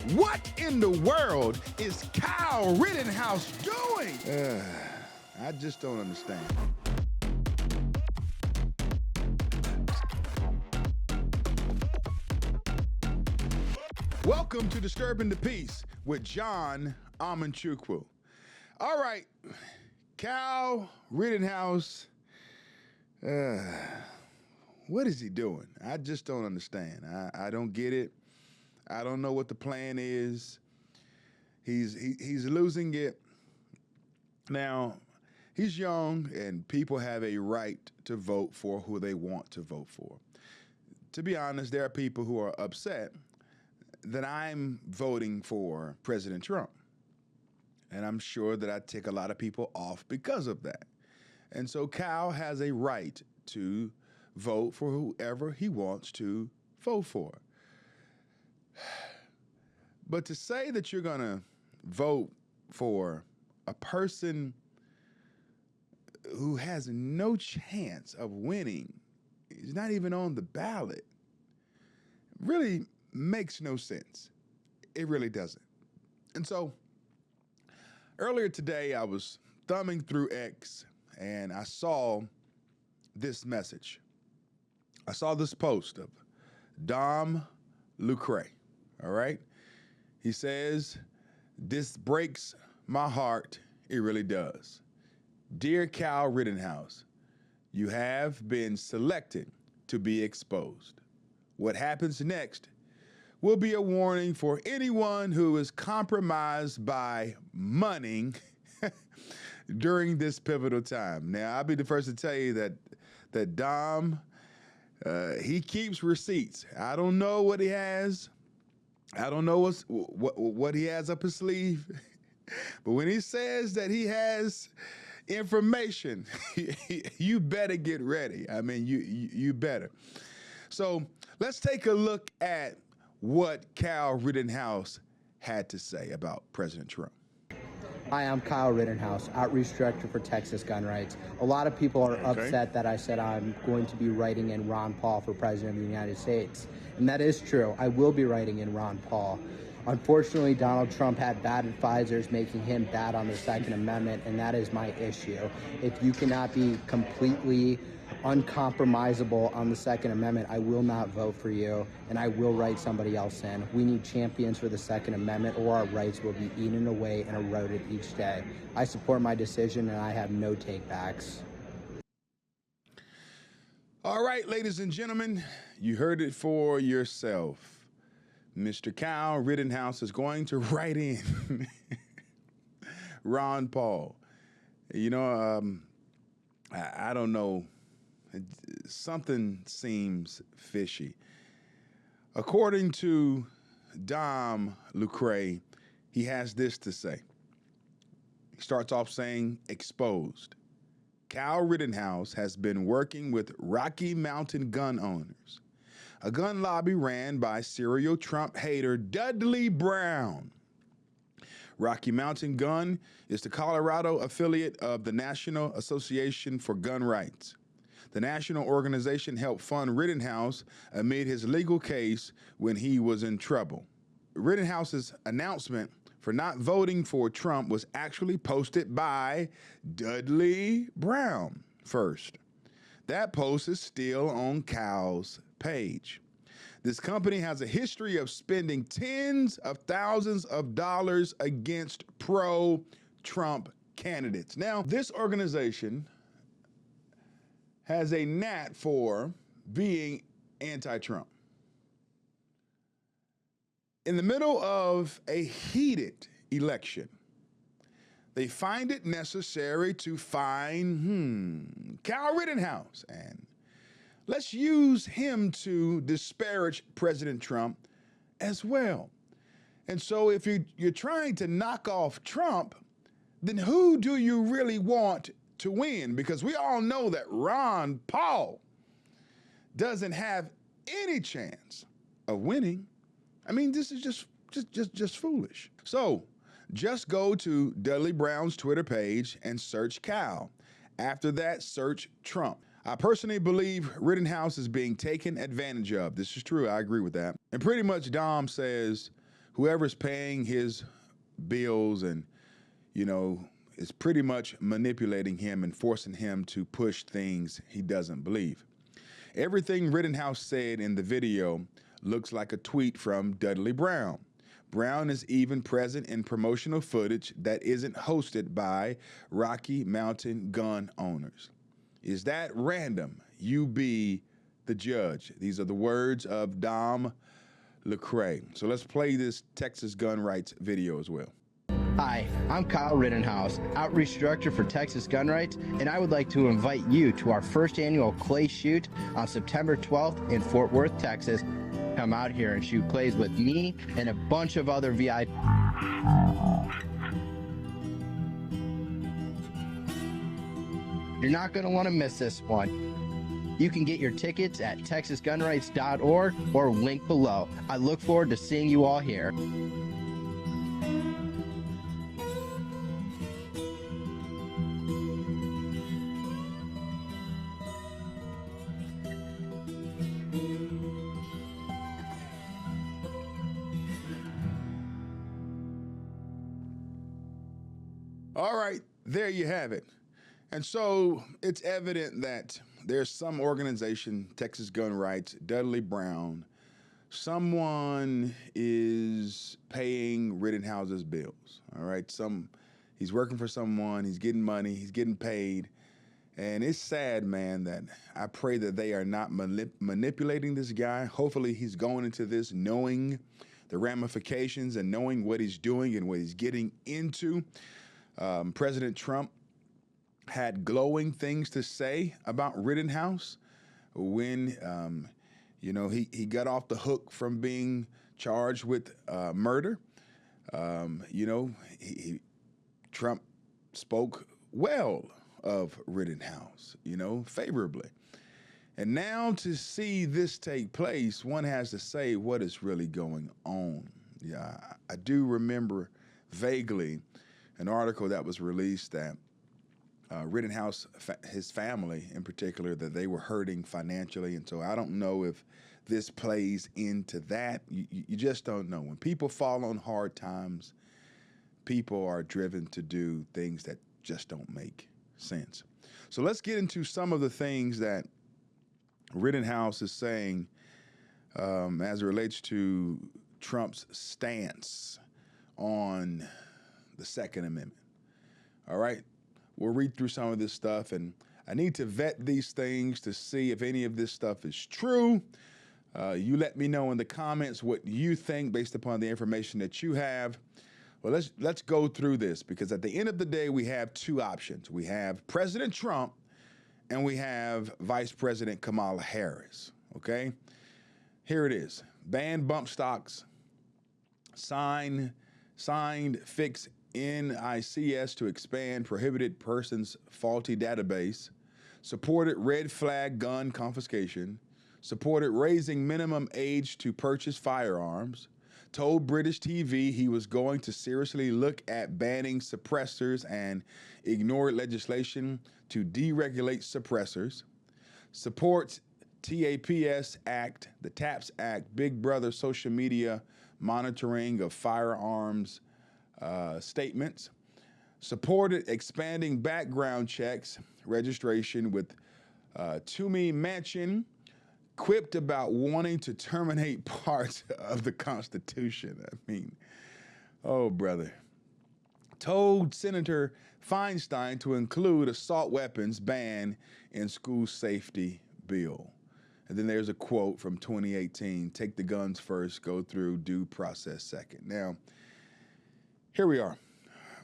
What in the world is KYLE Rittenhouse doing? I just don't understand. Welcome to Disturbing the Peace with John Amanchukwu. All right, KYLE Rittenhouse, what is he doing? I just don't understand. I don't get it. I don't know what the plan is. He's losing it. Now, he's young, and people have a right to vote for who they want to vote for. To be honest, there are people who are upset that I'm voting for President Trump. And I'm sure that I tick a lot of people off because of that. And so KYLE has a right to vote for whoever he wants to vote for. But to say that you're going to vote for a person who has no chance of winning, he's not even on the ballot, really makes no sense. It really doesn't. And so earlier today, I was thumbing through X and I saw this message. I saw this post of Dom LCRA, all right? He says, "This breaks my heart, it really does. Dear KYLE Rittenhouse, you have been selected to be exposed. What happens next will be a warning for anyone who is compromised by money during this pivotal time." Now, I'll be the first to tell you that Dom, he keeps receipts. I don't know what he has. I don't know what he has up his sleeve. But when he says that he has information, you better get ready. I mean, you better. So let's take a look at what KYLE Rittenhouse had to say about President Trump. Hi, I'm KYLE Rittenhouse, Outreach Director for Texas Gun Rights. A lot of people are upset that I said I'm going to be writing in Ron Paul for President of the United States. And that is true. I will be writing in Ron Paul. Unfortunately, Donald Trump had bad advisors making him bad on the Second Amendment, and that is my issue. If you cannot be completely uncompromisable on the Second Amendment, I will not vote for you, and I will write somebody else in. We need champions for the Second Amendment, or our rights will be eaten away and eroded each day. I support my decision, and I have no takebacks. All right, ladies and gentlemen, you heard it for yourself. Mr. KYLE Rittenhouse is going to write in Ron Paul. You know, I don't know. Something seems fishy. According to Dom LCRA, he has this to say. He starts off saying, exposed. KYLE Rittenhouse has been working with Rocky Mountain gun owners, a gun lobby ran by serial Trump hater Dudley Brown. Rocky Mountain Gun is the Colorado affiliate of the National Association for Gun Rights. The national organization helped fund Rittenhouse amid his legal case when he was in trouble. Rittenhouse's announcement for not voting for Trump was actually posted by Dudley Brown first. That post is still on KYLE's page. This company has a history of spending tens of thousands of dollars against pro-Trump candidates. Now, this organization has a knack for being anti-Trump. In the middle of a heated election, they find it necessary to find KYLE Rittenhouse, and let's use him to disparage President Trump as well. And so if you're trying to knock off Trump, then who do you really want to win? Because we all know that Ron Paul doesn't have any chance of winning. I mean, this is just foolish. So just go to Dudley Brown's Twitter page and search KYLE. After that, search Trump. I personally believe Rittenhouse is being taken advantage of. This is true. I agree with that. And pretty much Dom says, whoever's paying his bills and, is pretty much manipulating him and forcing him to push things he doesn't believe. Everything Rittenhouse said in the video looks like a tweet from Dudley Brown. Brown is even present in promotional footage that isn't hosted by Rocky Mountain gun owners. Is that random? You be the judge. These are the words of Dom LCRA. So let's play this Texas gun rights video as well. Hi, I'm KYLE Rittenhouse, Outreach Director for Texas Gun Rights, and I would like to invite you to our first annual clay shoot on September 12th in Fort Worth, Texas. Come out here and shoot clays with me and a bunch of other VIP. You're not going to want to miss this one. You can get your tickets at texasgunrights.org or link below. I look forward to seeing you all here. All right, there you have it. And so it's evident that there's some organization, Texas Gun Rights, Dudley Brown, someone is paying Rittenhouse's bills. All right, he's working for someone, he's getting money, he's getting paid. And it's sad, man, that I pray that they are not manipulating this guy. Hopefully he's going into this knowing the ramifications and knowing what he's doing and what he's getting into. President Trump had glowing things to say about Rittenhouse when, he got off the hook from being charged with murder. Trump spoke well of Rittenhouse, favorably. And now to see this take place, one has to say what is really going on. Yeah, I do remember vaguely an article that was released that Rittenhouse, his family in particular, that they were hurting financially. And so I don't know if this plays into that. You just don't know. When people fall on hard times, people are driven to do things that just don't make sense. So let's get into some of the things that Rittenhouse is saying as it relates to Trump's stance on the Second Amendment. All right, we'll read through some of this stuff, and I need to vet these things to see if any of this stuff is true. You let me know in the comments what you think based upon the information that you have. Well, let's go through this, because at the end of the day, we have two options. We have President Trump and we have Vice President Kamala Harris, okay? Here it is. Ban bump stocks, signed fix NICS to expand prohibited persons faulty database, supported red flag gun confiscation, supported raising minimum age to purchase firearms, told British TV he was going to seriously look at banning suppressors and ignored legislation to deregulate suppressors, supports TAPS Act, the TAPS Act, Big Brother social media monitoring of firearms statements, supported expanding background checks registration with Toomey Manchin, quipped about wanting to terminate parts of the Constitution. I mean, oh, brother. Told Senator Feinstein to include assault weapons ban in school safety bill. And then there's a quote from 2018, take the guns first, go through due process second. Now, here we are.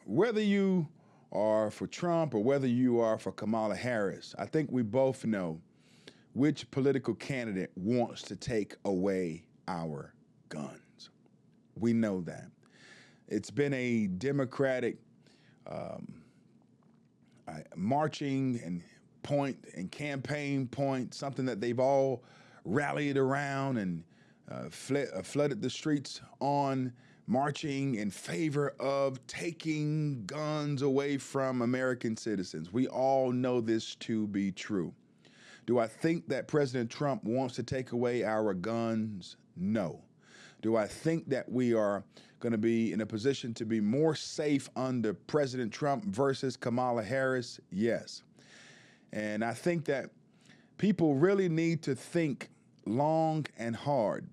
Whether you are for Trump or whether you are for Kamala Harris, I think we both know which political candidate wants to take away our guns. We know that. It's been a Democratic marching and point and campaign point, something that they've all rallied around and flooded the streets on, marching in favor of taking guns away from American citizens. We all know this to be true. Do I think that President Trump wants to take away our guns? No. Do I think that we are going to be in a position to be more safe under President Trump versus Kamala Harris? Yes. And I think that people really need to think long and hard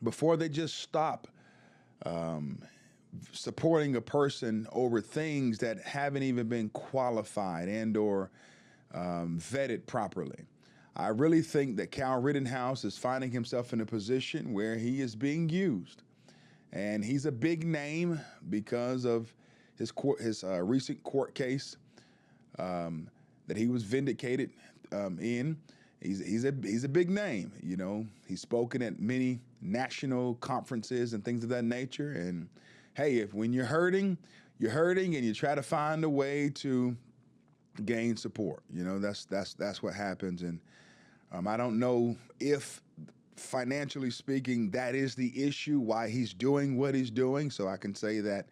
before they just stop supporting a person over things that haven't even been qualified and or vetted properly. I really think that KYLE Rittenhouse is finding himself in a position where he is being used. And he's a big name because of his recent court case that he was vindicated in. He's a big name, you know. He's spoken at many national conferences and things of that nature. And hey, when you're hurting and you try to find a way to gain support. You know, that's what happens. And I don't know if, financially speaking, that is the issue, why he's doing what he's doing. So I can say that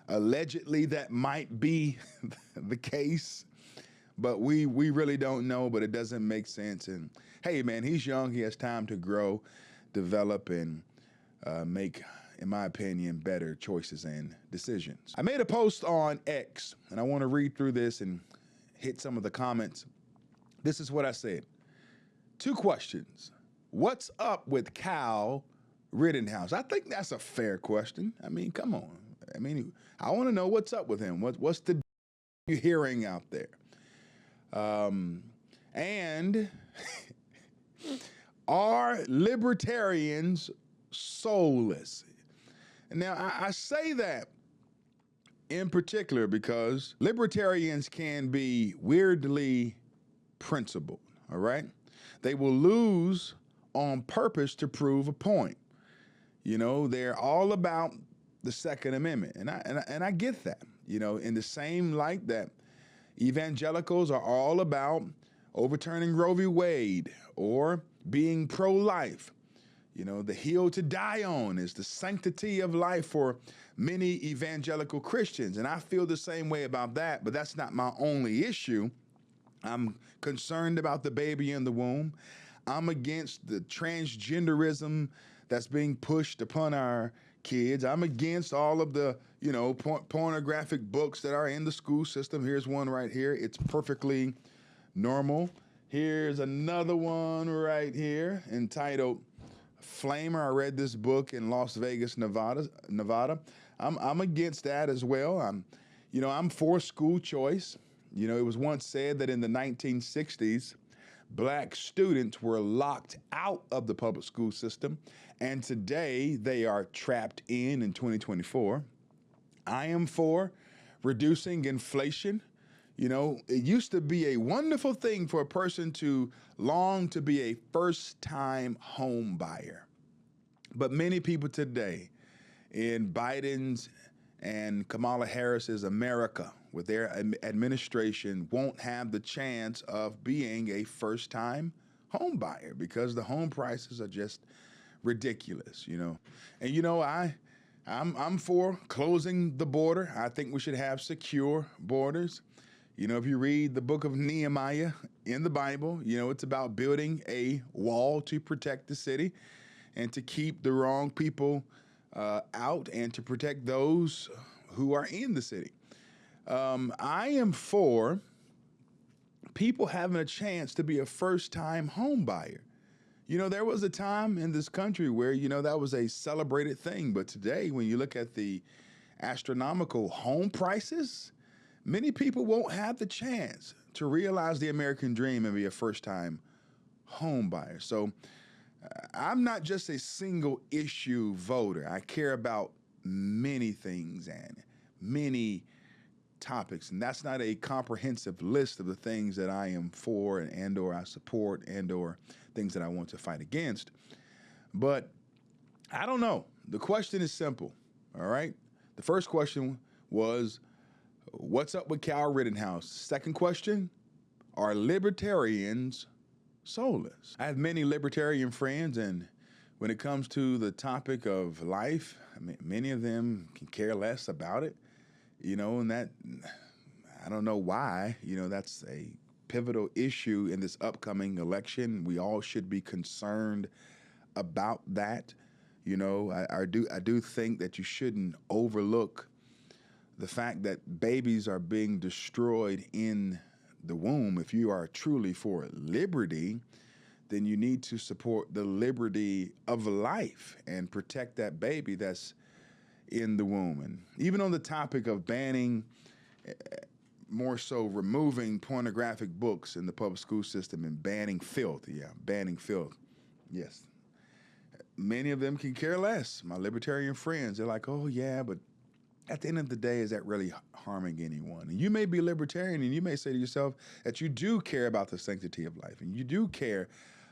allegedly that might be the case, but we really don't know, but it doesn't make sense. And hey, man, he's young. He has time to grow, develop, and make, in my opinion, better choices and decisions. I made a post on X, and I want to read through this and hit some of the comments. This is what I said. 2 questions. What's up with KYLE Rittenhouse? I think that's a fair question. I mean, come on. I mean, I want to know what's up with him. What's the you hearing out there? And are libertarians soulless? Now, I say that in particular because libertarians can be weirdly principled, all right? They will lose on purpose to prove a point. You know, they're all about the Second Amendment, and I get that. You know, in the same light that evangelicals are all about overturning Roe v. Wade or being pro-life. You know, the hill to die on is the sanctity of life for many evangelical Christians, and I feel the same way about that, but that's not my only issue. I'm concerned about the baby in the womb. I'm against the transgenderism that's being pushed upon our kids. I'm against all of the, you know, pornographic books that are in the school system. Here's one right here. It's perfectly normal. Here's another one right here entitled Flamer. I read this book in Las Vegas, Nevada. I'm against that as well. I'm for school choice. You know, it was once said that in the 1960s, black students were locked out of the public school system, and today they are trapped in 2024. I am for reducing inflation. You know, it used to be a wonderful thing for a person to long to be a first-time home buyer. But many people today in Biden's and Kamala Harris's America with their administration won't have the chance of being a first-time home buyer because the home prices are just ridiculous, you know. And you know, I'm for closing the border. I think we should have secure borders. You know, if you read the book of Nehemiah in the Bible, you know, it's about building a wall to protect the city and to keep the wrong people out and to protect those who are in the city. I am for people having a chance to be a first-time home buyer. You know, there was a time in this country where, you know, that was a celebrated thing. But today, when you look at the astronomical home prices, many people won't have the chance to realize the American dream and be a first-time home buyer. So I'm not just a single issue voter. I care about many things and many topics, and that's not a comprehensive list of the things that I am for and or I support and or things that I want to fight against. But I don't know. The question is simple, all right? The first question was, what's up with KYLE Rittenhouse? Second question, are libertarians soulless? I have many libertarian friends, and when it comes to the topic of life, I mean, many of them can care less about it. You know, and that, I don't know why, you know, that's a pivotal issue in this upcoming election. We all should be concerned about that. You know, I do think that you shouldn't overlook the fact that babies are being destroyed in the womb. If you are truly for liberty, then you need to support the liberty of life and protect that baby that's in the womb. And even on the topic of banning, more so removing pornographic books in the public school system and banning filth. Yeah, banning filth. Yes. Many of them can care less. My libertarian friends, they're like, oh yeah, but at the end of the day, is that really harming anyone? And you may be libertarian and you may say to yourself that you do care about the sanctity of life and you do care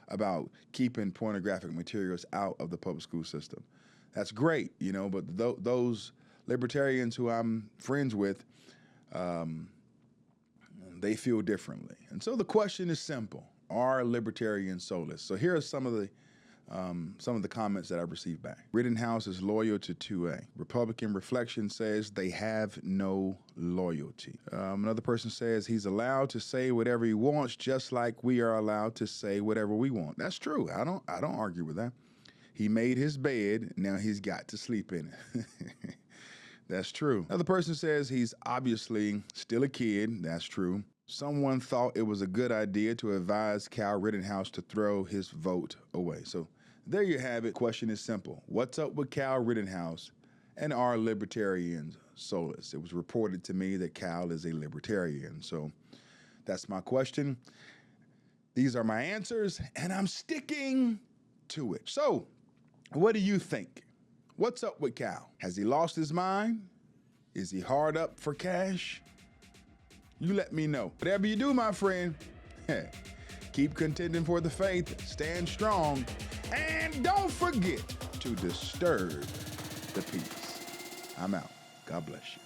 about keeping pornographic materials out of the public school system. That's great, you know, but those libertarians who I'm friends with, they feel differently. And so the question is simple. Are libertarians soulless? So here are some of the comments that I've received back. Rittenhouse is loyal to 2A. Republican Reflection says they have no loyalty. Another person says he's allowed to say whatever he wants, just like we are allowed to say whatever we want. That's true. I don't argue with that. He made his bed, now he's got to sleep in it. That's true. Another person says he's obviously still a kid. That's true. Someone thought it was a good idea to advise KYLE Rittenhouse to throw his vote away. So there you have it. Question is simple. What's up with KYLE Rittenhouse and are libertarians soulless? It was reported to me that KYLE is a libertarian. So that's my question. These are my answers, and I'm sticking to it. So what do you think? What's up with KYLE? Has he lost his mind? Is he hard up for cash? You let me know. Whatever you do, my friend, keep contending for the faith, stand strong, and don't forget to disturb the peace. I'm out. God bless you.